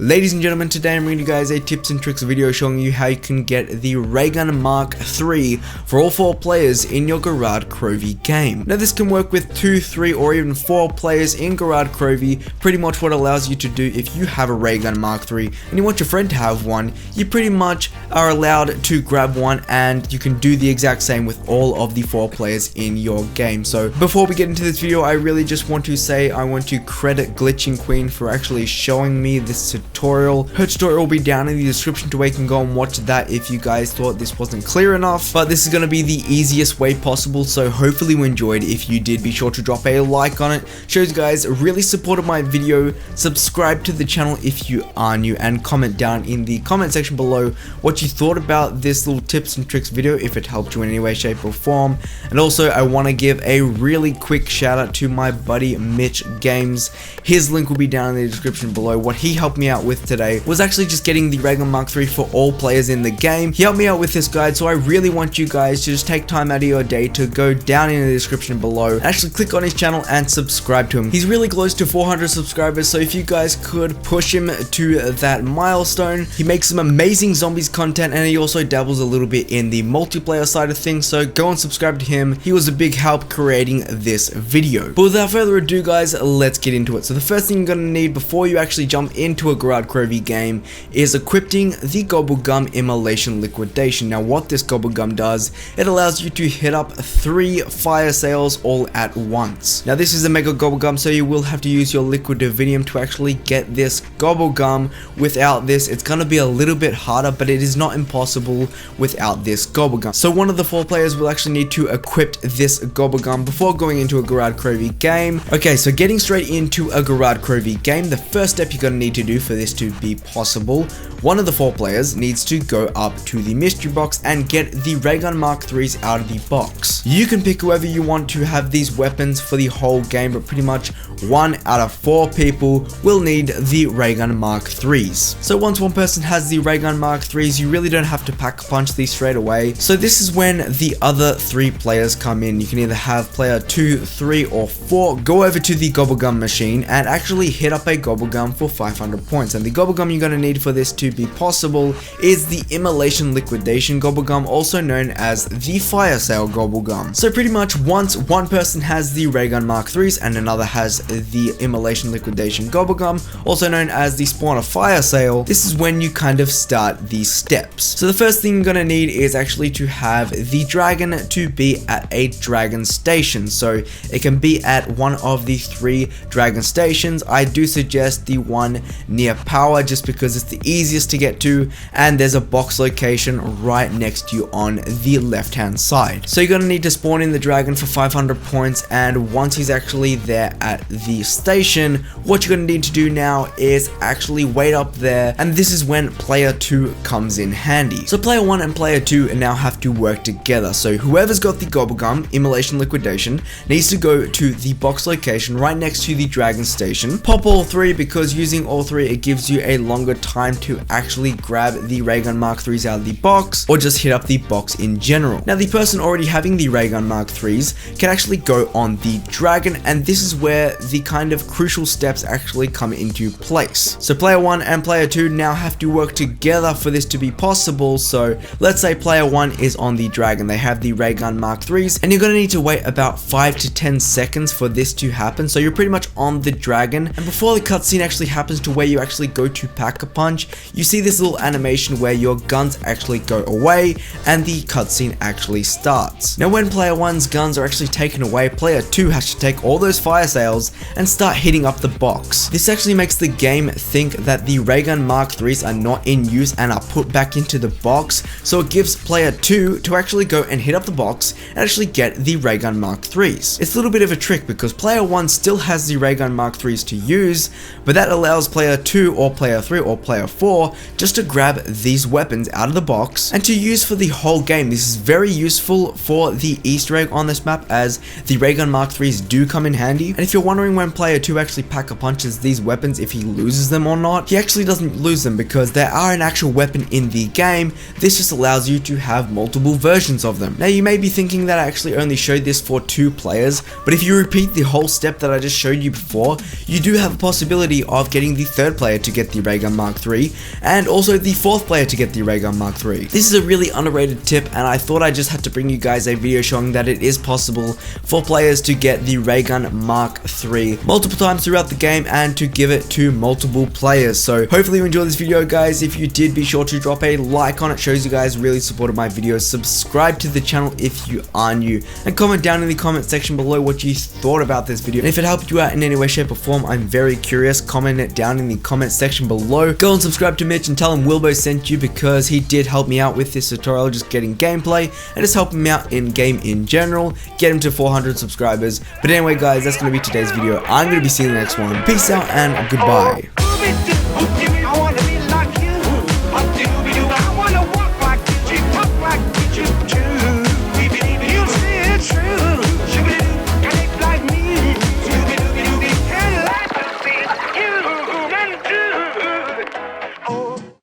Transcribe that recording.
Ladies and gentlemen, today I'm bringing you guys a tips and tricks video showing you how you can get the Raygun Mark III for all 4 players in your Gorod Krovi game. Now this can work with 2, 3 or even 4 players in Gorod Krovi. Pretty much what it allows you to do if you have a Raygun Mark III and you want your friend to have one, you pretty much are allowed to grab one and you can do the exact same with all of the 4 players in your game. So before we get into this video, I really just want to say I want to credit Glitching Queen for actually showing me this tutorial. Her tutorial will be down in the description to where you can go and watch that if you guys thought this wasn't clear enough, but this is going to be the easiest way possible, so hopefully you enjoyed. If you did, be sure to drop a like on it. Shows you guys really supported my video. Subscribe to the channel if you are new and comment down in the comment section below what you thought about this little tips and tricks video, if it helped you in any way, shape or form. And also I want to give a really quick shout out to my buddy Mitch Games. His link will be down in the description below. What he helped me out with today was actually just getting the Raygun Mark III for all players in the game. He helped me out with this guide, so I really want you guys to just take time out of your day to go down in the description below and actually click on his channel and subscribe to him. He's really close to 400 subscribers, so if you guys could push him to that milestone. He makes some amazing zombies content and he also dabbles a little bit in the multiplayer side of things, so go and subscribe to him. He was a big help creating this video. But without further ado guys, let's get into it. So the first thing you're going to need before you actually jump into a Gorod Krovi game is equipping the Gobblegum Immolation Liquidation. Now what this Gobblegum does, it allows you to hit up 3 fire sales all at once. Now this is a Mega Gobblegum, so you will have to use your Liquid Divinium to actually get this Gobblegum. Without this, it's going to be a little bit harder, but it is not impossible without this Gobblegum. So one of the 4 players will actually need to equip this Gobblegum before going into a Gorod Krovi game. Okay, so getting straight into a Gorod Krovi game, the first step you're going to need to do for this to be possible, one of the 4 players needs to go up to the mystery box and get the Raygun Mark IIIs out of the box. You can pick whoever you want to have these weapons for the whole game, but pretty much 1 out of 4 people will need the Raygun Mark IIIs. So once one person has the Raygun Mark IIIs, you really don't have to pack punch these straight away. So this is when the other 3 players come in. You can either have player 2, 3 or 4 go over to the Gobblegum machine and actually hit up a Gobblegum for 500 points. And the Gobblegum you're going to need for this to be possible is the Immolation Liquidation Gobblegum, also known as the Fire Sale Gobblegum. So pretty much once one person has the Raygun Mark IIIs and another has the Immolation Liquidation Gobblegum, also known as the Spawner Fire Sale, this is when you kind of start these steps. So the first thing you're going to need is actually to have the dragon to be at a dragon station. So it can be at one of the 3 dragon stations. I do suggest the one near power just because it's the easiest to get to, and there's a box location right next to you on the left hand side. So you're going to need to spawn in the dragon for 500 points, and once he's actually there at the station, what you're going to need to do now is actually wait up there, and this is when player 2 comes in handy. So player 1 and player 2 now have to work together. So whoever's got the Gobblegum Immolation Liquidation needs to go to the box location right next to the dragon station, pop all 3, because using all 3 it gives you a longer time to actually grab the Raygun Mark IIIs out of the box or just hit up the box in general. Now the person already having the Raygun Mark IIIs can actually go on the dragon, and this is where the kind of crucial steps actually come into place. So player 1 and player 2 now have to work together for this to be possible. So let's say player 1 is on the dragon, they have the Raygun Mark IIIs, and you're going to need to wait about 5 to 10 seconds for this to happen. So you're pretty much on the dragon, and before the cutscene actually happens to where you actually go to pack a punch, you see this little animation where your guns actually go away and the cutscene actually starts. Now when player 1's guns are actually taken away, player 2 has to take all those fire sales and start hitting up the box. This actually makes the game think that the Raygun Mark IIIs are not in use and are put back into the box, so it gives player 2 to actually go and hit up the box and actually get the Raygun Mark IIIs. It's a little bit of a trick because player 1 still has the Raygun Mark IIIs to use, but that allows player 2 or player 3 or player 4 just to grab these weapons out of the box and to use for the whole game. This is very useful for the Easter egg on this map, as the Raygun Mark IIIs do come in handy. And if you're wondering when player 2 actually pack-a-punches these weapons, if he loses them or not, he actually doesn't lose them because they are an actual weapon in the game. This just allows you to have multiple versions of them. Now you may be thinking that I actually only showed this for 2 players, but if you repeat the whole step that I just showed you before, you do have a possibility of getting the 3rd player player to get the Ray Gun Mark III, and also the 4th player to get the Ray Gun Mark III. This is a really underrated tip, and I thought I just had to bring you guys a video showing that it is possible for players to get the Ray Gun Mark III multiple times throughout the game and to give it to multiple players. So hopefully you enjoyed this video, guys. If you did, be sure to drop a like on it. Shows you guys really supported my videos. Subscribe to the channel if you are new, and comment down in the comment section below what you thought about this video. And if it helped you out in any way, shape or form, I'm very curious. Comment it down in the comment section below. Go and subscribe to Mitch and tell him Wilbo sent you, because he did help me out with this tutorial, just getting gameplay and just helping me out in game in general, get him to 400 subscribers. But anyway, guys, that's going to be today's video. I'm going to be seeing the next one. Peace out and goodbye.